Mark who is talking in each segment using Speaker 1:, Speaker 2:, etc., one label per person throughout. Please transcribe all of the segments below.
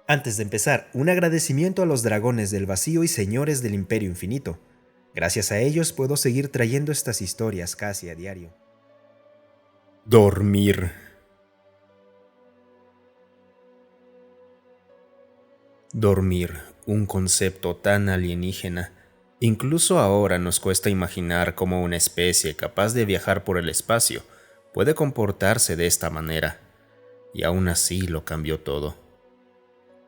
Speaker 1: Antes de empezar, un agradecimiento a los dragones del vacío y señores del Imperio Infinito. Gracias a ellos puedo seguir trayendo estas historias casi a diario.
Speaker 2: Dormir. Dormir, un concepto tan alienígena. Incluso ahora nos cuesta imaginar cómo una especie capaz de viajar por el espacio puede comportarse de esta manera. Y aún así lo cambió todo.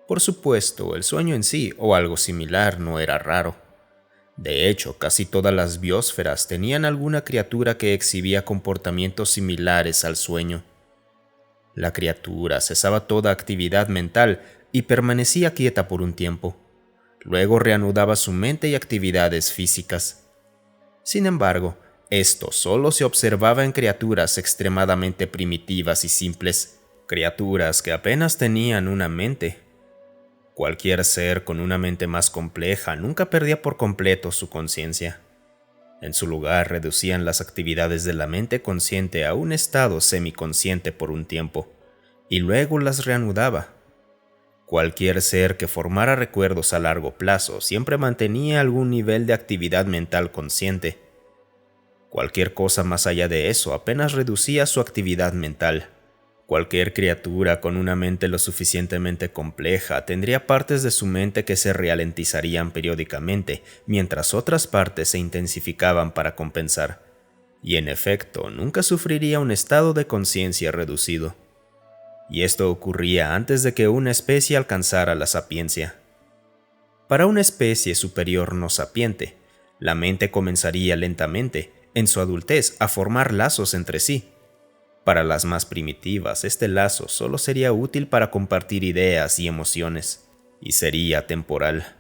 Speaker 2: Por supuesto, el sueño en sí o algo similar no era raro. De hecho, casi todas las biosferas tenían alguna criatura que exhibía comportamientos similares al sueño. La criatura cesaba toda actividad mental y permanecía quieta por un tiempo. Luego reanudaba su mente y actividades físicas. Sin embargo, esto solo se observaba en criaturas extremadamente primitivas y simples, criaturas que apenas tenían una mente. Cualquier ser con una mente más compleja nunca perdía por completo su conciencia. En su lugar, reducían las actividades de la mente consciente a un estado semiconsciente por un tiempo, y luego las reanudaba. Cualquier ser que formara recuerdos a largo plazo siempre mantenía algún nivel de actividad mental consciente. Cualquier cosa más allá de eso apenas reducía su actividad mental. Cualquier criatura con una mente lo suficientemente compleja tendría partes de su mente que se ralentizarían periódicamente, mientras otras partes se intensificaban para compensar. Y en efecto, nunca sufriría un estado de conciencia reducido. Y esto ocurría antes de que una especie alcanzara la sapiencia. Para una especie superior no sapiente, la mente comenzaría lentamente, en su adultez, a formar lazos entre sí. Para las más primitivas, este lazo solo sería útil para compartir ideas y emociones, y sería temporal.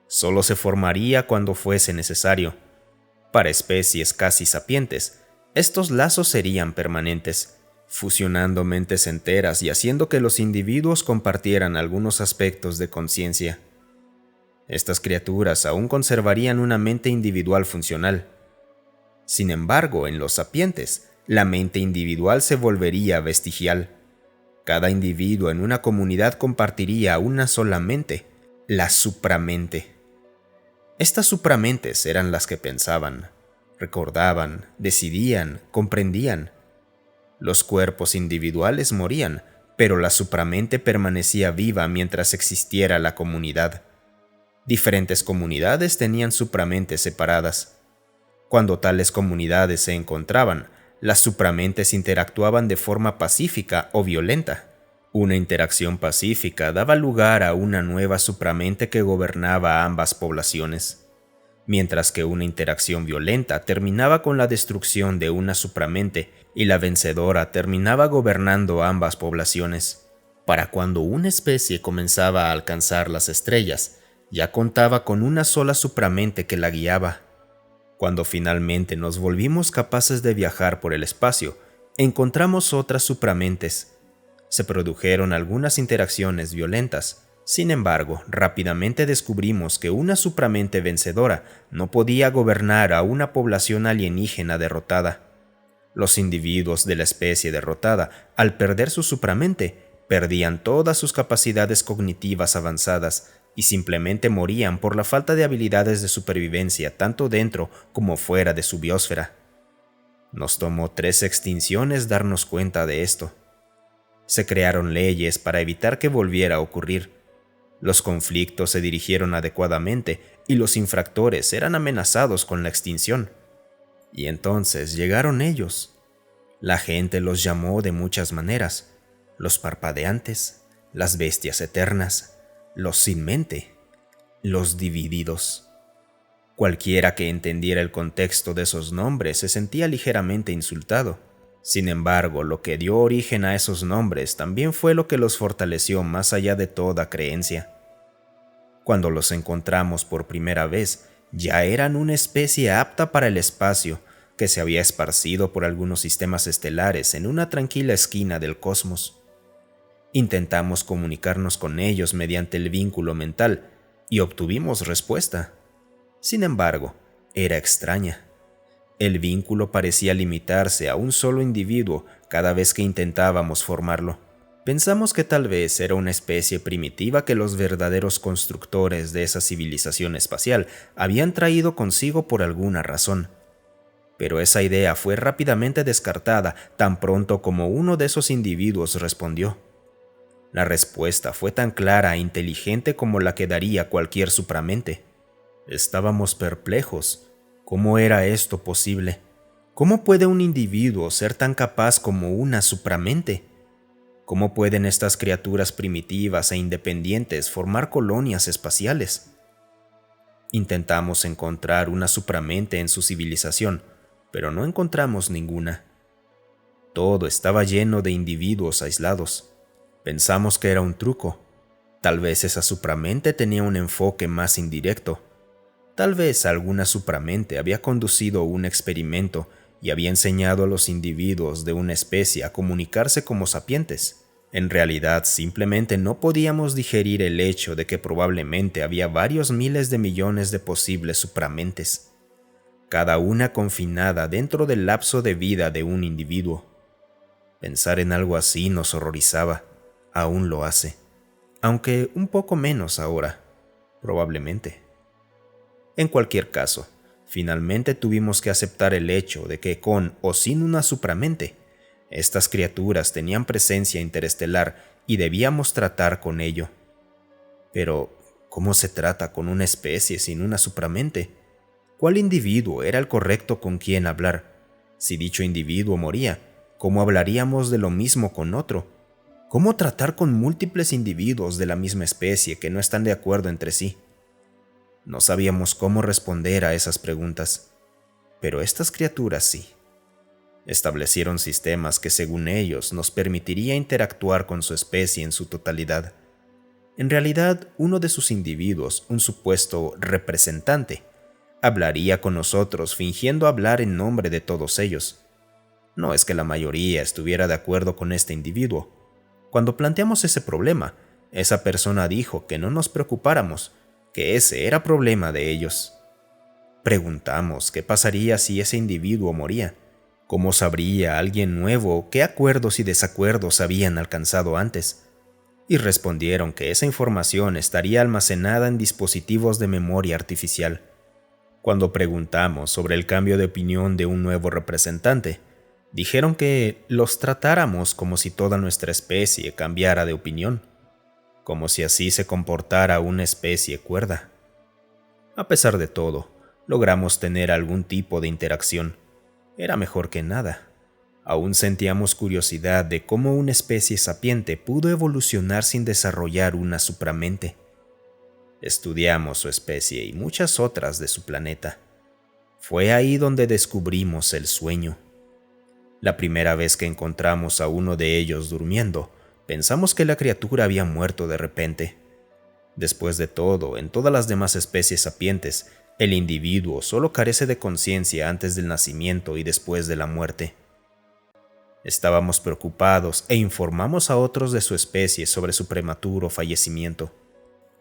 Speaker 2: Solo se formaría cuando fuese necesario. Para especies casi sapientes, estos lazos serían permanentes, fusionando mentes enteras y haciendo que los individuos compartieran algunos aspectos de conciencia. Estas criaturas aún conservarían una mente individual funcional. Sin embargo, en los sapientes, la mente individual se volvería vestigial. Cada individuo en una comunidad compartiría una sola mente, la supramente. Estas supramentes eran las que pensaban, recordaban, decidían, comprendían. Los cuerpos individuales morían, pero la supramente permanecía viva mientras existiera la comunidad. Diferentes comunidades tenían supramentes separadas. Cuando tales comunidades se encontraban, las supramentes interactuaban de forma pacífica o violenta. Una interacción pacífica daba lugar a una nueva supramente que gobernaba ambas poblaciones, mientras que una interacción violenta terminaba con la destrucción de una supramente y la vencedora terminaba gobernando ambas poblaciones. Para cuando una especie comenzaba a alcanzar las estrellas, ya contaba con una sola supramente que la guiaba. Cuando finalmente nos volvimos capaces de viajar por el espacio, encontramos otras supramentes. Se produjeron algunas interacciones violentas. Sin embargo, rápidamente descubrimos que una supramente vencedora no podía gobernar a una población alienígena derrotada. Los individuos de la especie derrotada, al perder su supramente, perdían todas sus capacidades cognitivas avanzadas y simplemente morían por la falta de habilidades de supervivencia tanto dentro como fuera de su biosfera. Nos tomó 3 extinciones darnos cuenta de esto. Se crearon leyes para evitar que volviera a ocurrir. Los conflictos se dirigieron adecuadamente y los infractores eran amenazados con la extinción. Y entonces llegaron ellos. La gente los llamó de muchas maneras: los parpadeantes, las bestias eternas, los sin mente, los divididos. Cualquiera que entendiera el contexto de esos nombres se sentía ligeramente insultado. Sin embargo, lo que dio origen a esos nombres también fue lo que los fortaleció más allá de toda creencia. Cuando los encontramos por primera vez, ya eran una especie apta para el espacio, que se había esparcido por algunos sistemas estelares en una tranquila esquina del cosmos. Intentamos comunicarnos con ellos mediante el vínculo mental y obtuvimos respuesta. Sin embargo, era extraña. El vínculo parecía limitarse a un solo individuo cada vez que intentábamos formarlo. Pensamos que tal vez era una especie primitiva que los verdaderos constructores de esa civilización espacial habían traído consigo por alguna razón. Pero esa idea fue rápidamente descartada tan pronto como uno de esos individuos respondió. La respuesta fue tan clara e inteligente como la que daría cualquier supramente. Estábamos perplejos. ¿Cómo era esto posible? ¿Cómo puede un individuo ser tan capaz como una supramente? ¿Cómo pueden estas criaturas primitivas e independientes formar colonias espaciales? Intentamos encontrar una supramente en su civilización, pero no encontramos ninguna. Todo estaba lleno de individuos aislados. Pensamos que era un truco. Tal vez esa supramente tenía un enfoque más indirecto. Tal vez alguna supramente había conducido un experimento y había enseñado a los individuos de una especie a comunicarse como sapientes. En realidad, simplemente no podíamos digerir el hecho de que probablemente había varios miles de millones de posibles supramentes, cada una confinada dentro del lapso de vida de un individuo. Pensar en algo así nos horrorizaba, aún lo hace, aunque un poco menos ahora, probablemente. En cualquier caso, finalmente tuvimos que aceptar el hecho de que con o sin una supramente, estas criaturas tenían presencia interestelar y debíamos tratar con ello. Pero, ¿cómo se trata con una especie sin una supramente? ¿Cuál individuo era el correcto con quien hablar? Si dicho individuo moría, ¿cómo hablaríamos de lo mismo con otro? ¿Cómo tratar con múltiples individuos de la misma especie que no están de acuerdo entre sí? No sabíamos cómo responder a esas preguntas, pero estas criaturas sí. Establecieron sistemas que, según ellos, nos permitiría interactuar con su especie en su totalidad. En realidad, uno de sus individuos, un supuesto representante, hablaría con nosotros fingiendo hablar en nombre de todos ellos. No es que la mayoría estuviera de acuerdo con este individuo. Cuando planteamos ese problema, esa persona dijo que no nos preocupáramos, que ese era problema de ellos. Preguntamos qué pasaría si ese individuo moría. ¿Cómo sabría alguien nuevo qué acuerdos y desacuerdos habían alcanzado antes? Y respondieron que esa información estaría almacenada en dispositivos de memoria artificial. Cuando preguntamos sobre el cambio de opinión de un nuevo representante, dijeron que los tratáramos como si toda nuestra especie cambiara de opinión, como si así se comportara una especie cuerda. A pesar de todo, logramos tener algún tipo de interacción. Era mejor que nada. Aún sentíamos curiosidad de cómo una especie sapiente pudo evolucionar sin desarrollar una supramente. Estudiamos su especie y muchas otras de su planeta. Fue ahí donde descubrimos el sueño. La primera vez que encontramos a uno de ellos durmiendo, pensamos que la criatura había muerto de repente. Después de todo, en todas las demás especies sapientes, el individuo solo carece de conciencia antes del nacimiento y después de la muerte. Estábamos preocupados e informamos a otros de su especie sobre su prematuro fallecimiento.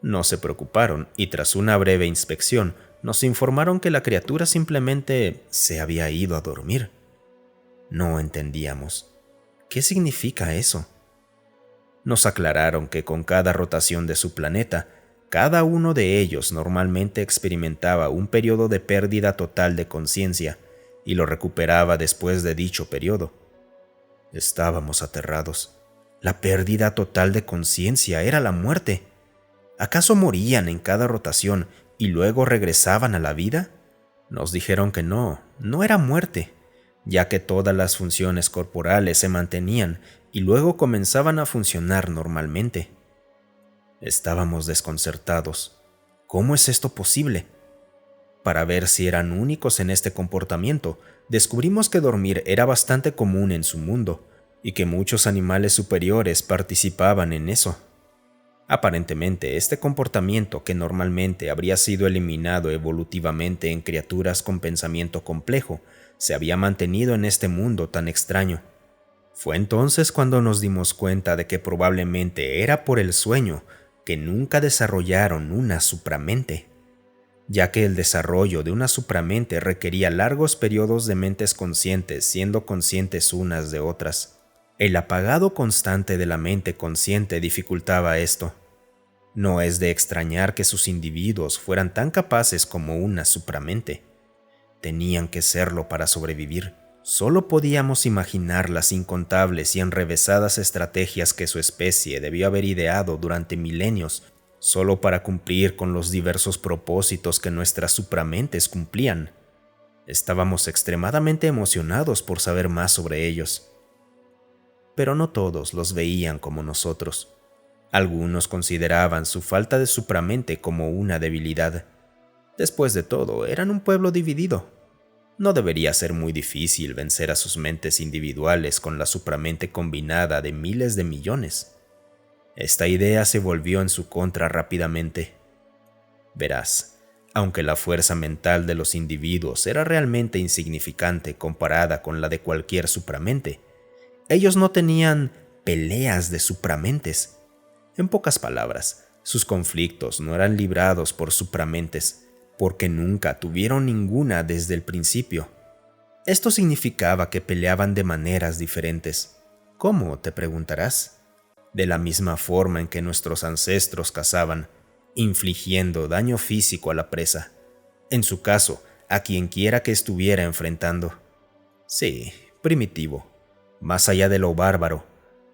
Speaker 2: No se preocuparon y tras una breve inspección nos informaron que la criatura simplemente se había ido a dormir. No entendíamos. ¿Qué significa eso? Nos aclararon que con cada rotación de su planeta, cada uno de ellos normalmente experimentaba un periodo de pérdida total de conciencia y lo recuperaba después de dicho periodo. Estábamos aterrados. La pérdida total de conciencia era la muerte. ¿Acaso morían en cada rotación y luego regresaban a la vida? Nos dijeron que no era muerte, ya que todas las funciones corporales se mantenían y luego comenzaban a funcionar normalmente. Estábamos desconcertados. ¿Cómo es esto posible? Para ver si eran únicos en este comportamiento, descubrimos que dormir era bastante común en su mundo y que muchos animales superiores participaban en eso. Aparentemente, este comportamiento, que normalmente habría sido eliminado evolutivamente en criaturas con pensamiento complejo, se había mantenido en este mundo tan extraño. Fue entonces cuando nos dimos cuenta de que probablemente era por el sueño que nunca desarrollaron una supramente, ya que el desarrollo de una supramente requería largos periodos de mentes conscientes siendo conscientes unas de otras. El apagado constante de la mente consciente dificultaba esto. No es de extrañar que sus individuos fueran tan capaces como una supramente. Tenían que serlo para sobrevivir. Solo podíamos imaginar las incontables y enrevesadas estrategias que su especie debió haber ideado durante milenios solo para cumplir con los diversos propósitos que nuestras supramentes cumplían. Estábamos extremadamente emocionados por saber más sobre ellos. Pero no todos los veían como nosotros. Algunos consideraban su falta de supramente como una debilidad. Después de todo, eran un pueblo dividido. No debería ser muy difícil vencer a sus mentes individuales con la supramente combinada de miles de millones. Esta idea se volvió en su contra rápidamente. Verás, aunque la fuerza mental de los individuos era realmente insignificante comparada con la de cualquier supramente, ellos no tenían peleas de supramentes. En pocas palabras, sus conflictos no eran librados por supramentes, porque nunca tuvieron ninguna desde el principio. Esto significaba que peleaban de maneras diferentes. ¿Cómo?, te preguntarás. De la misma forma en que nuestros ancestros cazaban, infligiendo daño físico a la presa, en su caso, a quien quiera que estuviera enfrentando. Sí, primitivo, más allá de lo bárbaro,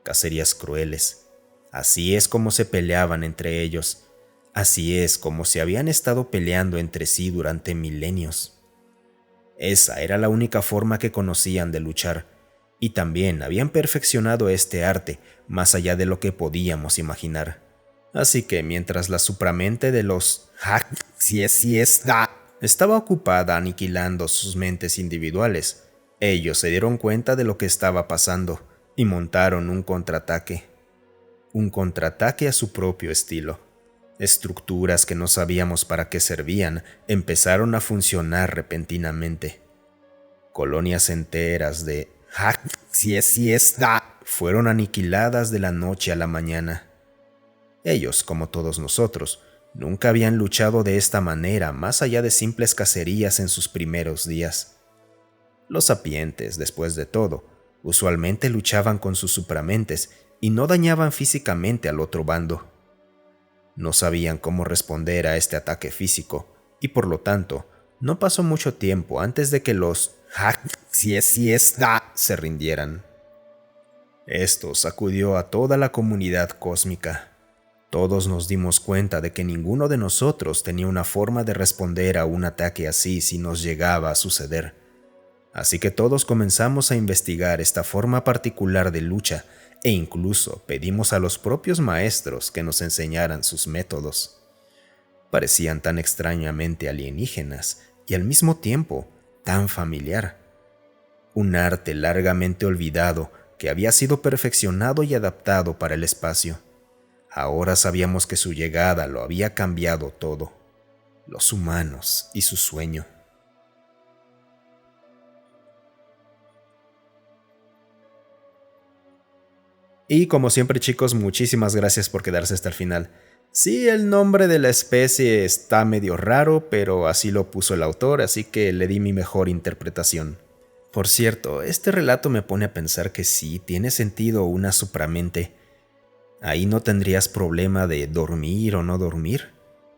Speaker 2: cacerías crueles. Así es como se peleaban entre ellos. Así es como se habían estado peleando entre sí durante milenios. Esa era la única forma que conocían de luchar, y también habían perfeccionado este arte más allá de lo que podíamos imaginar. Así que mientras la supramente de los estaba ocupada aniquilando sus mentes individuales, ellos se dieron cuenta de lo que estaba pasando y montaron un contraataque. Un contraataque a su propio estilo. Estructuras que no sabíamos para qué servían empezaron a funcionar repentinamente. Colonias enteras de fueron aniquiladas de la noche a la mañana. Ellos, como todos nosotros, nunca habían luchado de esta manera más allá de simples cacerías en sus primeros días. Los sapientes, después de todo, usualmente luchaban con sus supramentes y no dañaban físicamente al otro bando. No sabían cómo responder a este ataque físico y por lo tanto no pasó mucho tiempo antes de que los se rindieran. Esto sacudió a toda la comunidad cósmica. Todos nos dimos cuenta de que ninguno de nosotros tenía una forma de responder a un ataque así si nos llegaba a suceder. Así que todos comenzamos a investigar esta forma particular de lucha e incluso pedimos a los propios maestros que nos enseñaran sus métodos. Parecían tan extrañamente alienígenas y al mismo tiempo tan familiar. Un arte largamente olvidado que había sido perfeccionado y adaptado para el espacio. Ahora sabíamos que su llegada lo había cambiado todo. Los humanos y su sueño. Y como siempre, chicos, muchísimas gracias por quedarse hasta el final. Sí, el nombre de la especie está medio raro, pero así lo puso el autor, así que le di mi mejor interpretación. Por cierto, este relato me pone a pensar que sí, tiene sentido una supramente. Ahí no tendrías problema de dormir o no dormir.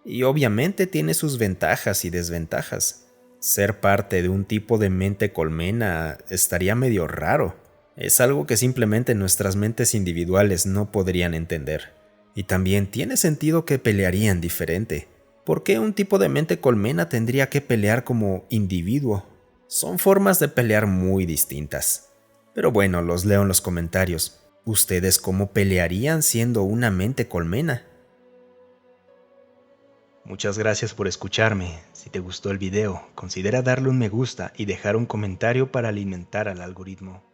Speaker 2: Y obviamente tiene sus ventajas y desventajas. Ser parte de un tipo de mente colmena estaría medio raro. Es algo que simplemente nuestras mentes individuales no podrían entender. Y también tiene sentido que pelearían diferente. ¿Por qué un tipo de mente colmena tendría que pelear como individuo? Son formas de pelear muy distintas. Pero bueno, los leo en los comentarios. ¿Ustedes cómo pelearían siendo una mente colmena? Muchas gracias por escucharme. Si te gustó el video, considera darle un me gusta y dejar un comentario para alimentar al algoritmo.